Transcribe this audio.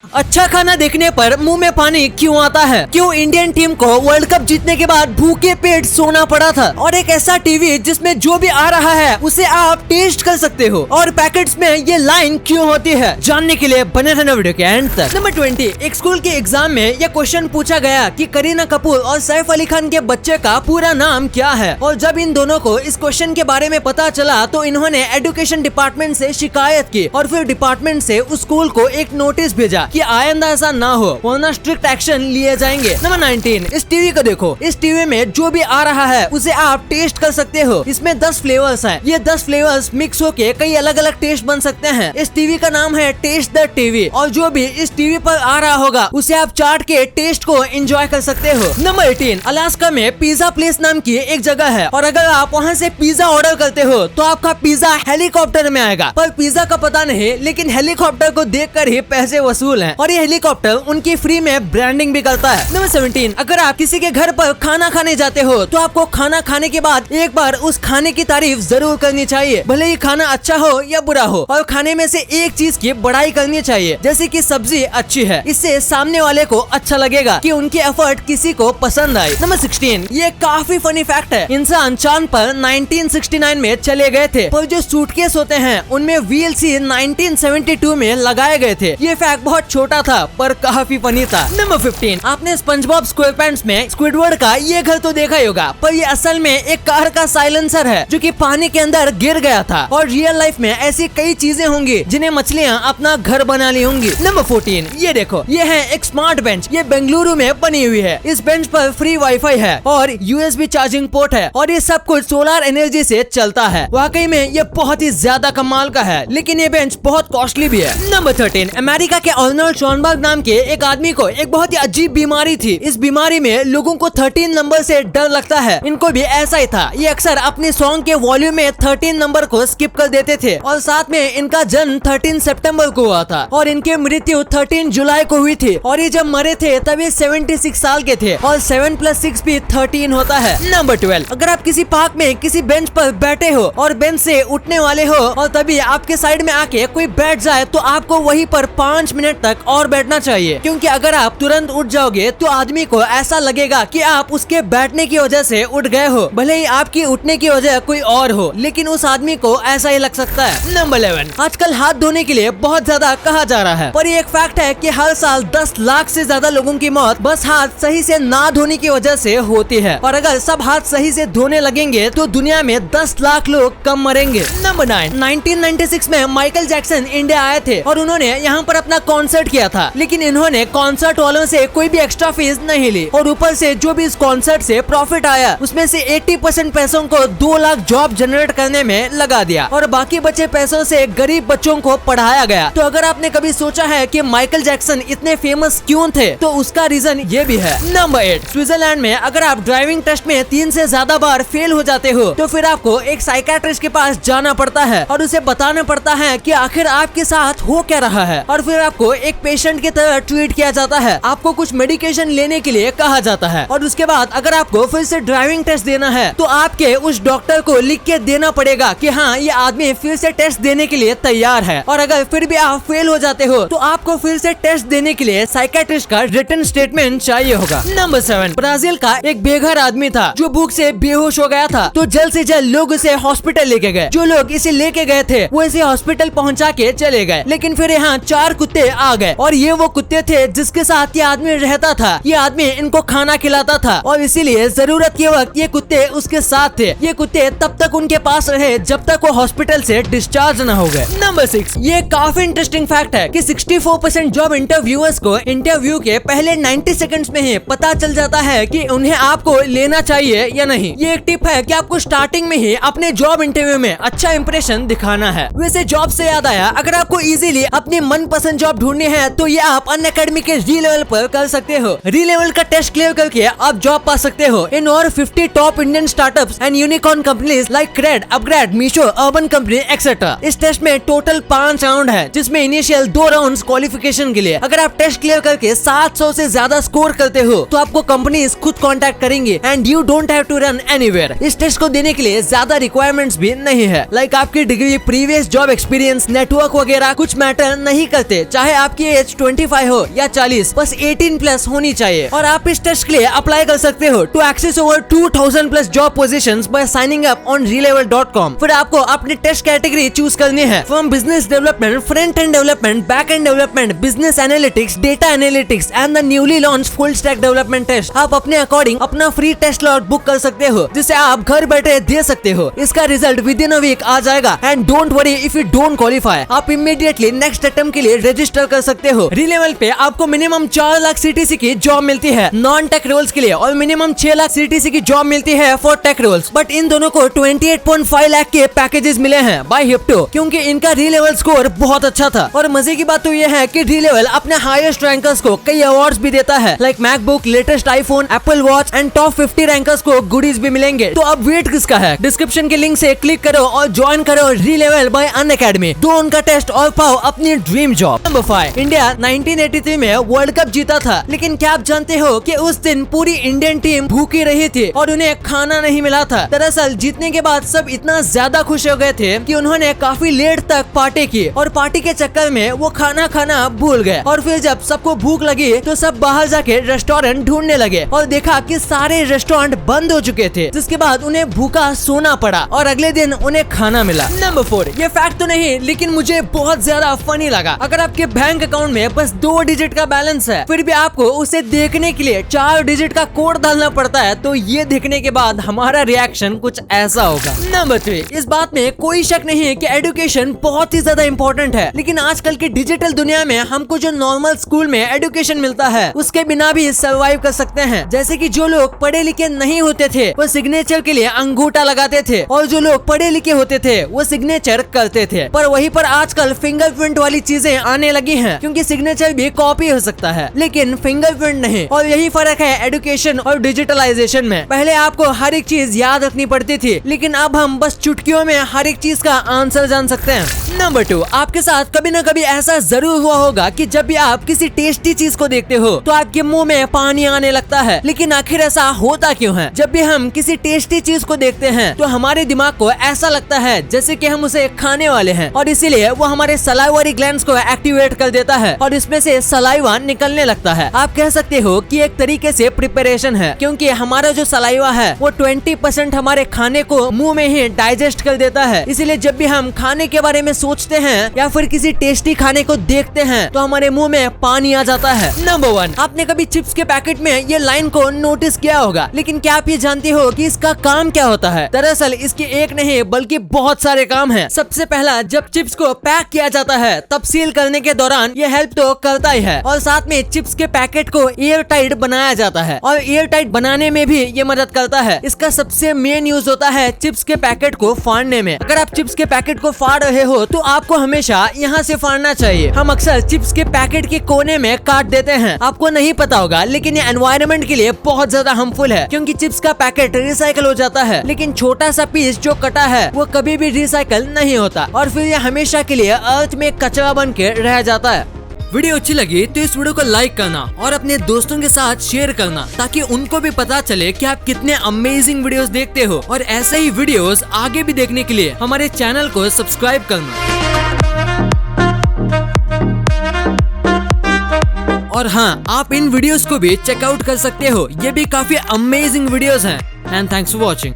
अच्छा खाना देखने पर मुंह में पानी क्यों आता है? क्यों इंडियन टीम को वर्ल्ड कप जीतने के बाद भूखे पेट सोना पड़ा था? और एक ऐसा टीवी जिसमें जो भी आ रहा है उसे आप टेस्ट कर सकते हो, और पैकेट्स में ये लाइन क्यों होती है? जानने के लिए बने रहना वीडियो के एंड तक। नंबर 20, एक स्कूल के एग्जाम में यह क्वेश्चन पूछा गया कि करीना कपूर और सैफ अली खान के बच्चे का पूरा नाम क्या है? और जब इन दोनों को इस क्वेश्चन के बारे में पता चला तो इन्होंने एजुकेशन डिपार्टमेंट से शिकायत की, और फिर डिपार्टमेंट से उस स्कूल को एक नोटिस भेजा कि आइंदा ऐसा ना हो, वरना स्ट्रिक्ट एक्शन लिए जाएंगे। नंबर 19, इस टीवी को देखो। इस टीवी में जो भी आ रहा है उसे आप टेस्ट कर सकते हो। इसमें 10 फ्लेवर्स हैं। ये 10 फ्लेवर्स मिक्स होके कई अलग अलग टेस्ट बन सकते हैं। इस टीवी का नाम है टेस्ट द टीवी, और जो भी इस टीवी पर आ रहा होगा उसे आप चाट के टेस्ट को एंजॉय कर सकते हो। नंबर 18, अलास्का में पिज्जा प्लेस नाम की एक जगह है, और अगर आप वहाँ से पिज्जा ऑर्डर करते हो तो आपका पिज्जा हेलीकॉप्टर में आएगा। पर पिज्जा का पता नहीं, लेकिन हेलीकॉप्टर को देखकर ही पैसे वसूल हैं, और ये हेलीकॉप्टर उनकी फ्री में ब्रांडिंग भी करता है। नंबर 17, अगर आप किसी के घर पर खाना खाने जाते हो तो आपको खाना खाने के बाद एक बार उस खाने की तारीफ जरूर करनी चाहिए, भले ही खाना अच्छा हो या बुरा हो। और खाने में से एक चीज की बड़ाई करनी चाहिए, जैसे कि सब्जी अच्छी है। इससे सामने वाले को अच्छा लगेगा कि उनकी एफर्ट किसी को पसंद आई। नंबर 16, ये काफी फनी फैक्ट है। इंसान चांद पर 1969 में चले गए थे, पर जो सूटकेस होते हैं उनमें व्हील्स 1972 में लगाए गए थे। ये फैक्ट बहुत छोटा था पर काफी फनी था। नंबर 15, आपने स्पंजबॉब स्क्वेयरपैंट्स में स्क्विडवर्ड का ये घर तो देखा ही होगा, पर ये असल में एक कार का साइलेंसर है जो कि पानी के अंदर गिर गया था। और रियल लाइफ में ऐसी कई चीजें होंगी जिन्हें मछलियाँ अपना घर बना ली होंगी। नंबर 14, ये देखो, ये है एक स्मार्ट बेंच। ये बेंगलुरु में बनी हुई है। इस बेंच पर फ्री वाईफाई है और USB चार्जिंग पोर्ट है, और ये सब कुछ सोलर एनर्जी से चलता है। वाकई में ये बहुत ही ज्यादा कमाल का है, लेकिन ये बेंच बहुत कॉस्टली भी है। नंबर 13, अमेरिका के अर्नोल्ड शॉनबर्ग नाम के एक आदमी को एक बहुत ही अजीब बीमारी थी। इस बीमारी में लोगों को 13 नंबर से डर लगता है। इनको भी ऐसा ही था। ये अक्सर अपने सॉन्ग के वॉल्यूम में 13 नंबर को स्किप कर देते थे, और साथ में इनका जन्म 13 सितंबर को हुआ था, और इनके मृत्यु 13 जुलाई को हुई थी। और ये जब मरे थे तब ये 76 साल के थे, और 7 + 6 भी 13 होता है। नंबर 12, अगर आप किसी पार्क में किसी बेंच पर बैठे हो और बेंच से उठने वाले हो, और तभी आपके साइड में आके कोई बैठ जाए, तो आपको वहीं पर 5 मिनट तक और बैठना चाहिए, क्योंकि अगर आप तुरंत उठ जाओगे तो आदमी को ऐसा लगेगा कि आप उसके बैठने की वजह से उठ गए हो, भले ही आपकी उठने की वजह कोई और हो, लेकिन उस आदमी को ऐसा ही लग सकता है। नंबर 11, आजकल हाथ धोने के लिए बहुत ज्यादा कहा जा रहा है, पर ये एक फैक्ट है कि हर साल 10 लाख से ज्यादा लोगों की मौत बस हाथ सही से ना धोने की वजह से होती है, और अगर सब हाथ सही से धोने लगेंगे तो दुनिया में 10 लाख लोग कम मरेंगे। नंबर 9, 1996 में माइकल जैक्सन इंडिया आए थे, और उन्होंने यहाँ पर अपना कॉन्सर्ट किया था, लेकिन इन्होंने कॉन्सर्ट वालों से कोई भी एक्स्ट्रा फीस नहीं ली, और ऊपर से जो भी इस कॉन्सर्ट से प्रॉफिट आया उसमें से 80% पैसों को 2 लाख जॉब जनरेट करने में लगा दिया, और बाकी बचे पैसों से गरीब बच्चों को पढ़ाया गया। तो अगर आपने कभी सोचा है कि माइकल जैक्सन इतने फेमस क्यों थे, तो उसका रीजन ये भी है। नंबर 8, स्विट्जरलैंड में अगर आप ड्राइविंग टेस्ट में 3 से ज्यादा बार फेल हो जाते हो तो फिर आपको एक साइकियाट्रिस्ट के पास जाना पड़ता है, और उसे बताना पड़ता है कि आखिर आपके साथ हो क्या रहा है, और फिर आपको एक पेशेंट की तरह ट्रीट किया जाता है। आपको कुछ मेडिकेशन लेने के लिए कहा जाता है, और उसके बाद अगर आपको फिर से ड्राइविंग टेस्ट देना है तो आपके उस डॉक्टर को लिख के देना पड़ेगा कि हाँ, ये आदमी फिर से टेस्ट देने के लिए तैयार है। और अगर फिर भी आप फेल हो जाते हो तो आपको फिर से टेस्ट देने के लिए साइकियाट्रिस्ट का रिटन स्टेटमेंट चाहिए होगा। नंबर 7, ब्राजील का एक बेघर आदमी था जो भूख से बेहोश हो गया था, तो जल्द से जल्द लोग उसे हॉस्पिटल लेके गए। जो लोग इसे लेके गए थे वो इसे हॉस्पिटल पहुंचा के चले गए, लेकिन फिर यहाँ 4 कुत्ते आ गए, और ये वो कुत्ते थे जिसके साथ ये आदमी रहता था। ये आदमी इनको खाना खिलाता था, और इसीलिए जरूरत के वक्त ये कुत्ते उसके साथ थे। ये कुत्ते तब तक उनके पास रहे जब तक वो हॉस्पिटल से डिस्चार्ज न हो गए। नंबर 6, ये काफी इंटरेस्टिंग फैक्ट है कि 64% जॉब इंटरव्यूअर्स को इंटरव्यू के पहले 90 सेकंड्स में ही पता चल जाता है कि उन्हें आपको लेना चाहिए या नहीं। ये एक टिप है कि आपको स्टार्टिंग में ही अपने जॉब इंटरव्यू में अच्छा इंप्रेशन दिखाना है। वैसे जॉब से याद आया, अगर आपको इजीली अपनी मनपसंद जॉब ढूंढनी है तो ये आप अनअकैडमी के री लेवल पर कर सकते हो। री लेवल का टेस्ट क्लियर करके आप जॉब पा सकते हो इन और 50 top Indian startups and unicorn companies like Cred, upGrad, Meesho, Urban Company etcetera. इस टेस्ट में टोटल 5 राउंड है, जिसमें इनिशियल 2 राउंड क्वालिफिकेशन के लिए। अगर आप टेस्ट क्लियर करके 700 से ज्यादा स्कोर करते हो तो आपको कंपनीज खुद कांटेक्ट करेंगे, and you don't have to run anywhere. इस टेस्ट को देने के लिए ज्यादा रिक्वायरमेंट्स भी नहीं है, लाइक आपकी degree, previous job experience, network वगैरह कुछ मैटर नहीं करते। चाहे आप आपकी एज 25 हो या 40, बस 18+ होनी चाहिए और आप इस टेस्ट के लिए अप्लाई कर सकते हो to access over 2000+ job positions by signing up on relevel.com। फिर आपको अपनी टेस्ट कैटेगरी चूज करनी है, from business development, front end development, back end development, business analytics, data analytics and the newly launch full stack development test. आप अपने according अपना free test slot book कर सकते हो, जिसे आप घर बैठे दे सकते हो। इसका result within a week आ जाएगा and don't worry if you don't qualify, आप इमीडिएटली नेक्स्ट अटेम्प्ट के लिए रजिस्टर कर सकते हो। रीलेवल पे आपको मिनिमम 4 लाख CTC की जॉब मिलती है नॉन टेक रोल्स के लिए और मिनिमम 6 लाख CTC की जॉब मिलती है फॉर टेक रोल्स। बट इन दोनों को 28.5 लाख के पैकेजेस मिले हैं बाय हिप्टो, क्योंकि इनका रीलेवल स्कोर बहुत अच्छा था। और मजे की बात तो ये है कि रीलेवल अपने हाईएस्ट रैंकर्स को कई अवार्ड्स भी देता है, like MacBook, latest iPhone, Apple watch and top 50 rankers को गुडीज भी मिलेंगे। तो अब वेट किसका है? डिस्क्रिप्शन के लिंक से क्लिक करो और ज्वाइन करो रीलेवल बाय अनअकैडमी। दो उनका टेस्ट और पाओ अपनी ड्रीम जॉब। नंबर 5, इंडिया 1983 में वर्ल्ड कप जीता था, लेकिन क्या आप जानते हो कि उस दिन पूरी इंडियन टीम भूखी रही थी और उन्हें खाना नहीं मिला था। दरअसल जीतने के बाद सब इतना ज्यादा खुश हो गए थे कि उन्होंने काफी लेट तक पार्टी की और पार्टी के चक्कर में वो खाना खाना भूल गए। और फिर जब सबको भूख लगी तो सब बाहर जाके रेस्टोरेंट ढूंढने लगे और देखा कि सारे रेस्टोरेंट बंद हो चुके थे, जिसके बाद उन्हें भूखा सोना पड़ा और अगले दिन उन्हें खाना मिला। नंबर 4, ये फैक्ट तो नहीं लेकिन मुझे बहुत ज्यादा फनी लगा। अगर आपके बैंक अकाउंट में बस 2 डिजिट का बैलेंस है, फिर भी आपको उसे देखने के लिए 4 डिजिट का कोड डालना पड़ता है, तो ये देखने के बाद हमारा रिएक्शन कुछ ऐसा होगा। नंबर 3, इस बात में कोई शक नहीं है कि एजुकेशन बहुत ही ज्यादा इम्पोर्टेंट है, लेकिन आजकल की डिजिटल दुनिया में हमको जो नॉर्मल स्कूल में एजुकेशन मिलता है उसके बिना भी सर्वाइव कर सकते हैं। जैसे कि जो लोग पढ़े लिखे नहीं होते थे वो सिग्नेचर के लिए अंगूठा लगाते थे और जो लोग पढ़े लिखे होते थे वो सिग्नेचर करते थे। पर वहीं पर आजकल फिंगरप्रिंट वाली चीजें आने लगी हैं, क्योंकि सिग्नेचर भी कॉपी हो सकता है लेकिन फिंगरप्रिंट नहीं। और यही फर्क है एजुकेशन और डिजिटलाइजेशन में। पहले आपको हर एक चीज याद रखनी पड़ती थी, लेकिन अब हम बस चुटकियों में हर एक चीज का आंसर जान सकते हैं। नंबर 2, आपके साथ कभी न कभी ऐसा जरूर हुआ होगा कि जब भी आप किसी टेस्टी चीज को देखते हो तो आपके मुंह में पानी आने लगता है, लेकिन आखिर ऐसा होता क्यों है? जब भी हम किसी टेस्टी चीज को देखते हैं तो हमारे दिमाग को ऐसा लगता है जैसे कि हम उसे खाने वाले हैं और इसीलिए वो हमारे सलाइवरी ग्लैंड्स को एक्टिवेट कर देता है और इसमें से सलाइवा निकलने लगता है। आप कह सकते हो कि एक तरीके से प्रिपरेशन है, क्योंकि हमारा जो सलाइवा है वो 20% हमारे खाने को मुंह में ही डाइजेस्ट कर देता है। इसीलिए जब भी हम खाने के बारे में सोचते हैं या फिर किसी टेस्टी खाने को देखते हैं तो हमारे मुंह में पानी आ जाता है। नंबर 1, आपने कभी चिप्स के पैकेट में ये लाइन को नोटिस किया होगा, लेकिन क्या आप ये जानते हो कि इसका काम क्या होता है? दरअसल इसके एक नहीं बल्कि बहुत सारे काम हैं। सबसे पहला, जब चिप्स को पैक किया जाता है तब सील करने के दौरान ये हेल्प तो करता ही है, और साथ में चिप्स के पैकेट को एयर टाइट बनाया जाता है और एयर टाइट बनाने में भी ये मदद करता है। इसका सबसे मेन यूज होता है चिप्स के पैकेट को फाड़ने में। अगर आप चिप्स के पैकेट को फाड़ रहे हो तो आपको हमेशा यहाँ से फाड़ना चाहिए। हम अक्सर चिप्स के पैकेट के कोने में काट देते हैं। आपको नहीं पता होगा लेकिन ये एनवायरनमेंट के लिए बहुत ज्यादा हार्मफुल है, क्योंकि चिप्स का पैकेट रिसाइकल हो जाता है, लेकिन छोटा सा पीस जो कटा है वो कभी भी रिसाइकल नहीं होता और फिर ये हमेशा के लिए अर्थ में कचरा बन के रह जाता है। वीडियो अच्छी लगी तो इस वीडियो को लाइक करना और अपने दोस्तों के साथ शेयर करना, ताकि उनको भी पता चले कि आप कितने अमेजिंग वीडियोस देखते हो। और ऐसे ही वीडियोस आगे भी देखने के लिए हमारे चैनल को सब्सक्राइब करना। और हाँ, आप इन वीडियोस को भी चेकआउट कर सकते हो, ये भी काफी अमेजिंग वीडियोस हैं। And thanks for watching.